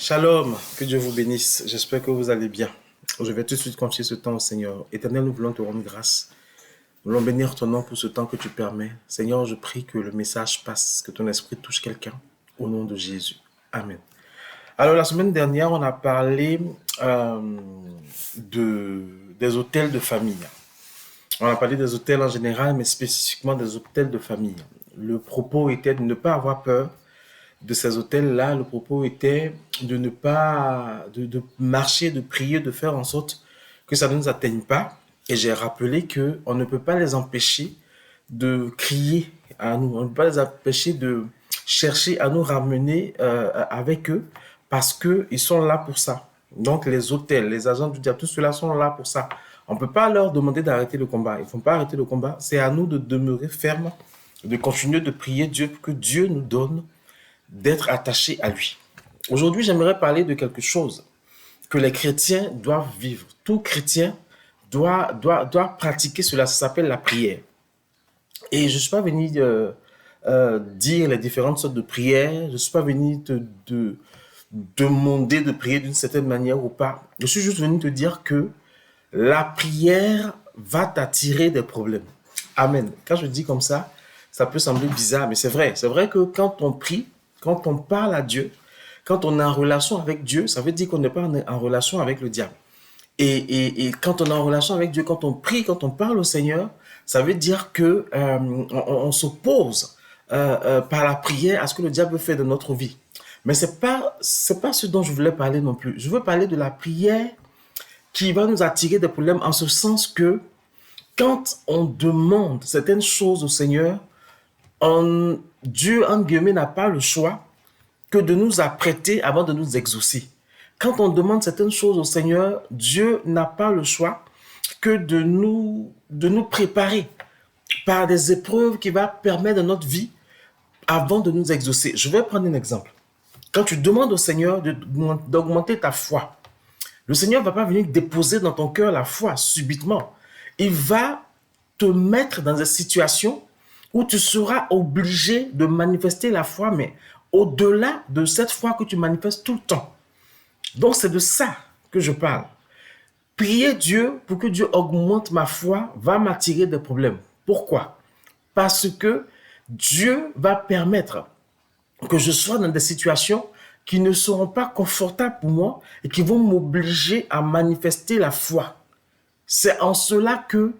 Shalom, que Dieu vous bénisse. J'espère que vous allez bien. Je vais tout de suite confier ce temps au Seigneur. Éternel, nous voulons te rendre grâce. Nous voulons bénir ton nom pour ce temps que tu permets. Seigneur, je prie que le message passe, que ton esprit touche quelqu'un. Au nom de Jésus. Amen. Alors, la semaine dernière, on a parlé des hôtels de famille. On a parlé des hôtels en général, mais spécifiquement des hôtels de famille. Le propos était de ne pas avoir peur de ces hôtels-là. Le propos était de ne pas, de marcher, de prier, de faire en sorte que ça ne nous atteigne pas. Et j'ai rappelé que on ne peut pas les empêcher de crier à nous. On ne peut pas les empêcher de chercher à nous ramener avec eux parce qu'ils sont là pour ça. Donc les hôtels, les agents du diable, tous ceux-là sont là pour ça. On ne peut pas leur demander d'arrêter le combat. Ils ne font pas arrêter le combat. C'est à nous de demeurer fermes, de continuer de prier Dieu pour que Dieu nous donne d'être attachés à lui. Aujourd'hui, j'aimerais parler de quelque chose que les chrétiens doivent vivre. Tout chrétien doit pratiquer cela. Ça s'appelle la prière. Et je ne suis pas venu dire les différentes sortes de prières. Je ne suis pas venu te demander de prier d'une certaine manière ou pas. Je suis juste venu te dire que la prière va t'attirer des problèmes. Amen. Quand je dis comme ça peut sembler bizarre, mais c'est vrai. C'est vrai que quand on prie, quand on parle à Dieu, quand on est en relation avec Dieu, ça veut dire qu'on n'est pas en relation avec le diable. Et quand on est en relation avec Dieu, quand on prie, quand on parle au Seigneur, ça veut dire que on s'oppose par la prière à ce que le diable fait de notre vie. Mais c'est pas ce dont je voulais parler non plus. Je veux parler de la prière qui va nous attirer des problèmes en ce sens que quand on demande certaines choses au Seigneur, Dieu, en guillemets, n'a pas le choix que de nous apprêter avant de nous exaucer. Quand on demande certaines choses au Seigneur, Dieu n'a pas le choix que de nous préparer par des épreuves qui vont permettre de notre vie avant de nous exaucer. Je vais prendre un exemple. Quand tu demandes au Seigneur d'augmenter ta foi, le Seigneur ne va pas venir déposer dans ton cœur la foi subitement. Il va te mettre dans des situations où tu seras obligé de manifester la foi, mais au-delà de cette foi que tu manifestes tout le temps. Donc, c'est de ça que je parle. Prier Dieu pour que Dieu augmente ma foi va m'attirer des problèmes. Pourquoi? Parce que Dieu va permettre que je sois dans des situations qui ne seront pas confortables pour moi et qui vont m'obliger à manifester la foi. C'est en cela que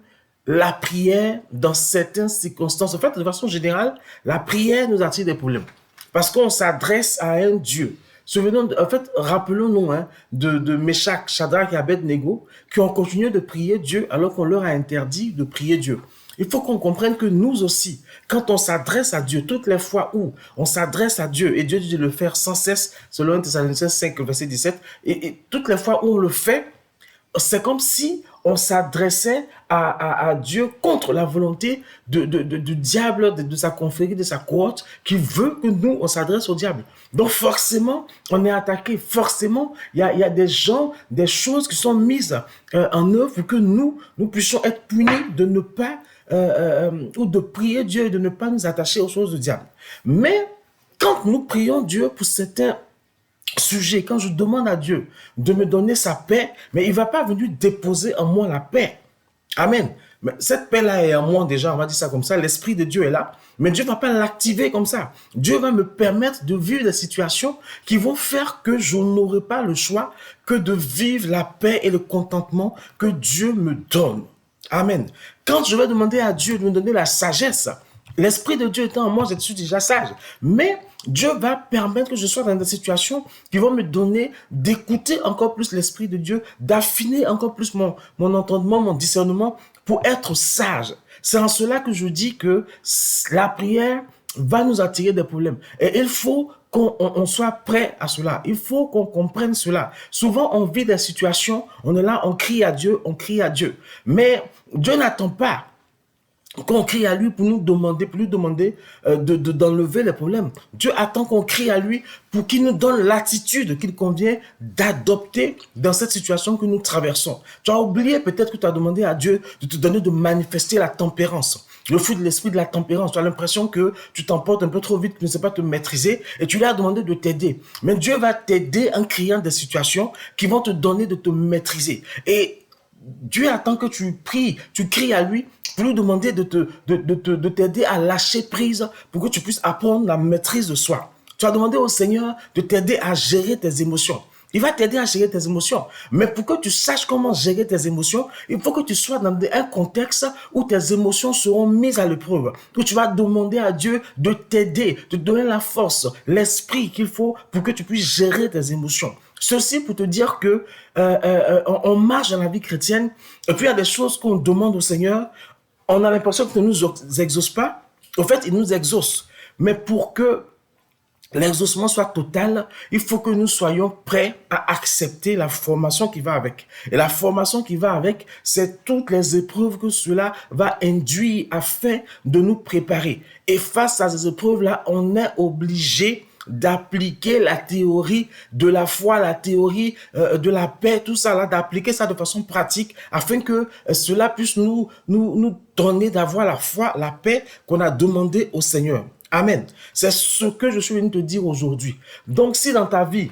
la prière, dans certaines circonstances, en fait, de façon générale, la prière nous attire des problèmes. Parce qu'on s'adresse à un Dieu. Souvenons, en fait, rappelons-nous de Meshach, Shadrach et Abednego qui ont continué de prier Dieu alors qu'on leur a interdit de prier Dieu. Il faut qu'on comprenne que nous aussi, quand on s'adresse à Dieu, toutes les fois où on s'adresse à Dieu, et Dieu dit de le faire sans cesse, selon 1 Thessaloniciens 5, verset 17, et toutes les fois où on le fait, c'est comme si on s'adressait à Dieu contre la volonté du diable, de sa confrérie, de sa cohorte, qui veut que nous, on s'adresse au diable. Donc forcément, on est attaqué. Forcément, il y a des gens, des choses qui sont mises en œuvre pour que nous puissions être punis de ne pas, ou de prier Dieu et de ne pas nous attacher aux choses du diable. Mais quand nous prions Dieu pour certains sujet, quand je demande à Dieu de me donner sa paix, mais il ne va pas venir déposer en moi la paix. Amen. Mais cette paix-là est en moi déjà, on va dire ça comme ça, l'Esprit de Dieu est là, mais Dieu ne va pas l'activer comme ça. Dieu va me permettre de vivre des situations qui vont faire que je n'aurai pas le choix que de vivre la paix et le contentement que Dieu me donne. Amen. Quand je vais demander à Dieu de me donner la sagesse, l'Esprit de Dieu étant en moi, je suis déjà sage. Mais Dieu va permettre que je sois dans des situations qui vont me donner d'écouter encore plus l'Esprit de Dieu, d'affiner encore plus mon entendement, mon discernement pour être sage. C'est en cela que je dis que la prière va nous attirer des problèmes. Et il faut qu'on soit prêt à cela. Il faut qu'on comprenne cela. Souvent, on vit des situations, on est là, on crie à Dieu, on crie à Dieu. Mais Dieu n'attend pas qu'on crie à lui pour lui demander d'enlever les problèmes. Dieu attend qu'on crie à lui pour qu'il nous donne l'attitude qu'il convient d'adopter dans cette situation que nous traversons. Tu as oublié peut-être que tu as demandé à Dieu de te donner de manifester la tempérance. Le fruit de l'esprit de la tempérance. Tu as l'impression que tu t'emportes un peu trop vite, tu ne sais pas te maîtriser et tu lui as demandé de t'aider. Mais Dieu va t'aider en créant des situations qui vont te donner de te maîtriser. Et Dieu attend que tu pries, tu cries à lui pour lui demander de t'aider à lâcher prise pour que tu puisses apprendre la maîtrise de soi. Tu as demandé au Seigneur de t'aider à gérer tes émotions. Il va t'aider à gérer tes émotions. Mais pour que tu saches comment gérer tes émotions, il faut que tu sois dans un contexte où tes émotions seront mises à l'épreuve. Où tu vas demander à Dieu de t'aider, de te donner la force, l'esprit qu'il faut pour que tu puisses gérer tes émotions. Ceci pour te dire que on marche dans la vie chrétienne et puis il y a des choses qu'on demande au Seigneur. On a l'impression qu'il ne nous exauce pas. En fait, il nous exauce. Mais pour que l'exaucement soit total, il faut que nous soyons prêts à accepter la formation qui va avec. Et la formation qui va avec, c'est toutes les épreuves que cela va induire afin de nous préparer. Et face à ces épreuves-là, on est obligé d'appliquer la théorie de la foi, la théorie de la paix, tout ça là, d'appliquer ça de façon pratique afin que cela puisse nous donner d'avoir la foi, la paix qu'on a demandé au Seigneur. Amen. C'est ce que je suis venu te dire aujourd'hui. Donc, si dans ta vie,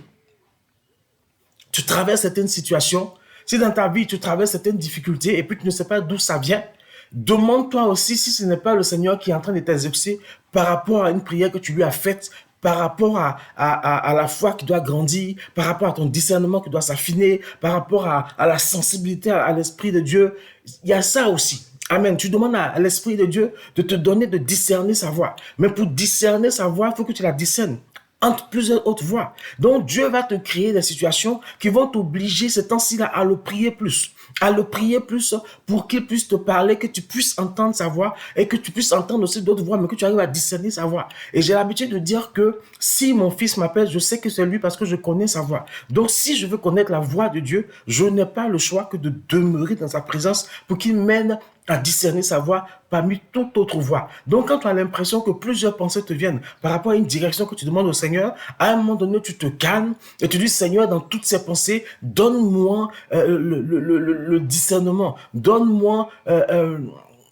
tu traverses certaines situations, si dans ta vie, tu traverses certaines difficultés et puis tu ne sais pas d'où ça vient, demande-toi aussi si ce n'est pas le Seigneur qui est en train de t'exaucer par rapport à une prière que tu lui as faite, par rapport à la foi qui doit grandir, par rapport à ton discernement qui doit s'affiner, par rapport à la sensibilité à l'Esprit de Dieu. Il y a ça aussi. Amen. Tu demandes à l'Esprit de Dieu de te donner de discerner sa voix. Mais pour discerner sa voix, il faut que tu la discernes entre plusieurs autres voix. Donc Dieu va te créer des situations qui vont t'obliger ces temps-ci-là à le prier plus. À le prier plus pour qu'il puisse te parler, que tu puisses entendre sa voix et que tu puisses entendre aussi d'autres voix, mais que tu arrives à discerner sa voix. Et j'ai l'habitude de dire que si mon fils m'appelle, je sais que c'est lui parce que je connais sa voix. Donc si je veux connaître la voix de Dieu, je n'ai pas le choix que de demeurer dans sa présence pour qu'il mène à discerner sa voix parmi toute autre voix. Donc, quand tu as l'impression que plusieurs pensées te viennent par rapport à une direction que tu demandes au Seigneur, à un moment donné, tu te calmes et tu dis, Seigneur, dans toutes ces pensées, donne-moi le discernement, donne-moi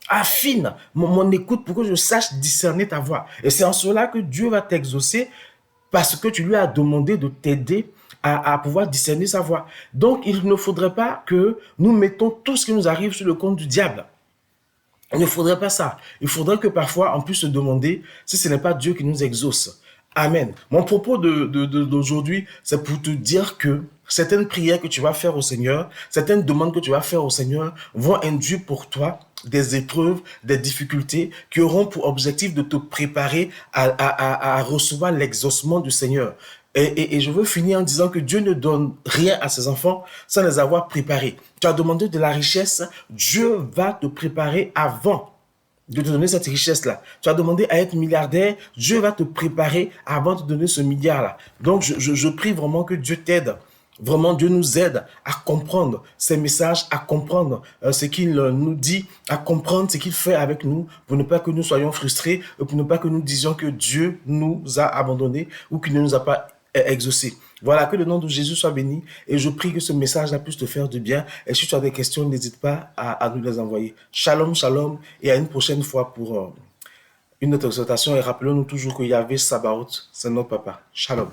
affine mon écoute pour que je sache discerner ta voix. Et c'est en cela que Dieu va t'exaucer parce que tu lui as demandé de t'aider à pouvoir discerner sa voix. Donc, il ne faudrait pas que nous mettons tout ce qui nous arrive sur le compte du diable. Il ne faudrait pas ça. Il faudrait que parfois on puisse se demander si ce n'est pas Dieu qui nous exauce. Amen. Mon propos d'aujourd'hui, c'est pour te dire que certaines prières que tu vas faire au Seigneur, certaines demandes que tu vas faire au Seigneur vont induire pour toi des épreuves, des difficultés qui auront pour objectif de te préparer à recevoir l'exaucement du Seigneur. Et je veux finir en disant que Dieu ne donne rien à ses enfants sans les avoir préparés. Tu as demandé de la richesse, Dieu va te préparer avant de te donner cette richesse-là. Tu as demandé à être milliardaire, Dieu va te préparer avant de te donner ce milliard-là. Donc, je prie vraiment que Dieu t'aide. Vraiment, Dieu nous aide à comprendre ces messages, à comprendre ce qu'il nous dit, à comprendre ce qu'il fait avec nous, pour ne pas que nous soyons frustrés, pour ne pas que nous disions que Dieu nous a abandonnés ou qu'il ne nous a pas exaucés. Voilà, que le nom de Jésus soit béni et je prie que ce message-là puisse te faire du bien. Et si tu as des questions, n'hésite pas à nous les envoyer. Shalom, shalom et à une prochaine fois pour une autre exhortation. Et rappelons-nous toujours que Yahvé Sabaoth, c'est notre papa. Shalom.